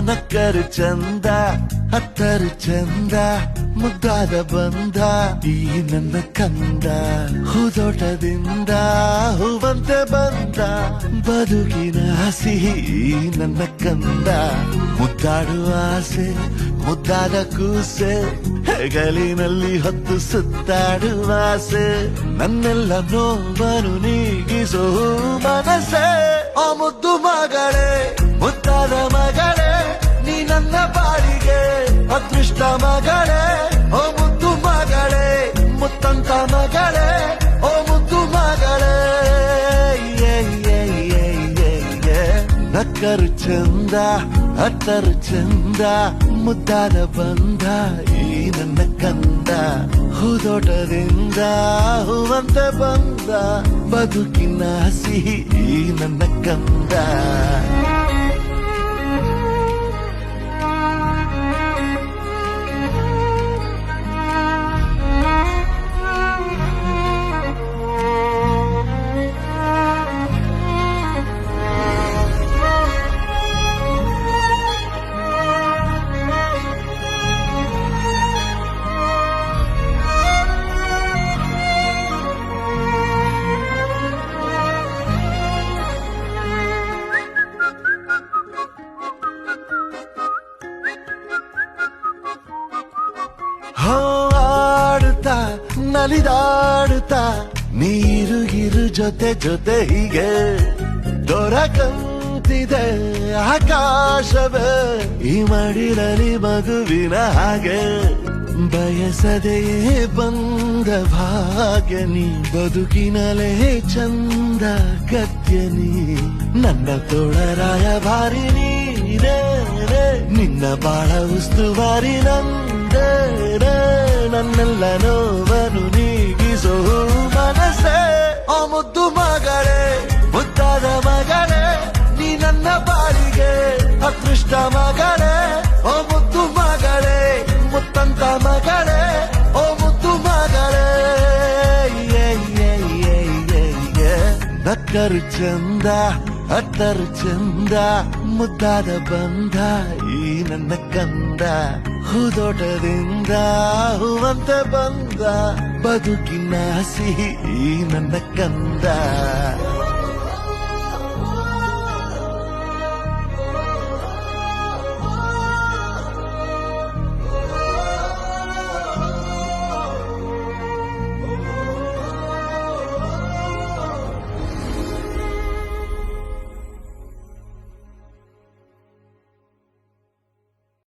ನಕ್ಕರು ಚಂದ ಹತ್ತರು ಚಂದ ಮುದ್ದಾದ ಬಂದ ಈ ನನ್ನ ಕಂದ ಹೂದೋಟದಿಂದ ಹೂವಂತೆ ಬಂದ ಬದುಕಿನ ಸಿಹಿ ನನ್ನ ಕಂದ ಮುದ್ದಾಡುವ ಆಸೆ ಮುದ್ದಾದ ಕೂಸೆ ಹೆಗಲಿನಲ್ಲಿ ಹೊತ್ತು ಸುತ್ತಾಡುವ ಆಸೆ ನನ್ನೆಲ್ಲ ನೋವನ್ನು ನೀಗಿಸೋ ಮನಸ್ಸೆ ಆ ಮುದ್ದು ಮಗಳೇ ಮುದ್ದಾದ ಮಗಳೇ ನೀ ನನ್ನ ಬಾಳಿಗೆ ಅದೃಷ್ಟ ಮಗಳೇ ಓ ಮುದ್ದು ಮಗಳೇ ಮುತ್ತಂತ ಮಗಳೇ ಓ ಮುದ್ದು ಮಗಳೇ ನಕ್ಕರು ಚಂದ ಹತ್ತರು ಚಂದ ಮುದ್ದಾದ ಬಂದ ಈ ನನ್ನ ಕಂದ ಹೂದೋಟದಿಂದ ಹೂವಂತೆ ಬಂದ ಬದುಕಿನ ಸಿಹಿ ಈ ನನ್ನ ಕಂದ ಆಡುತ್ತಾ ನಲಿದಾಡುತ್ತಾ ನೀರು ಜೊತೆ ಜೊತೆ ಹೀಗೆ ದೊರಕಂತಿದೆ ಆಕಾಶವೇ ಈ ಮಡಿಲಲ್ಲಿ ಮಗುವಿನ ಹಾಗೆ ಬಯಸದೆಯೇ ಬಂದ ಭಾಗ್ಯ ನೀ ಬದುಕಿನಲೇ ಚಂದ ಗದ್ಯ ನೀ ನನ್ನ ತೋಳರಾಯ ಭಾರಿ ನೀರೇ ನಿನ್ನ ಬಾಳ ಉಸ್ತುವಾರಿ ನಂದೇ ನನ್ನೆಲ್ಲ ನೋವನ್ನು ನೀಗಿಸೋ ಮನಸ್ಸೇ ಆ ಮುದ್ದು ಮಗಳೇ ಮುದ್ದಾದ ಮಗಳೇ ನೀ ನನ್ನ ಬಾಳಿಗೆ ಅದೃಷ್ಟ ಮಗಳೇ ಓ ಮುದ್ದು ಮಗಳೇ ಮುತ್ತಂತ ಮಗಳೇ ಓ ಮುದ್ದು ಮಗಳೇ ನಕ್ಕರು ಚಂದ ಹತ್ತರು ಚಂದ ಮುದ್ದಾದ ಬಂದ ಈ ನನ್ನ ಕಂದ ಹೂದೋಟದಿಂದ ಹೂವಂತೆ ಬಂದ ಬದುಕಿನ ಸಿಹಿ ಈ ನನ್ನ ಕಂದ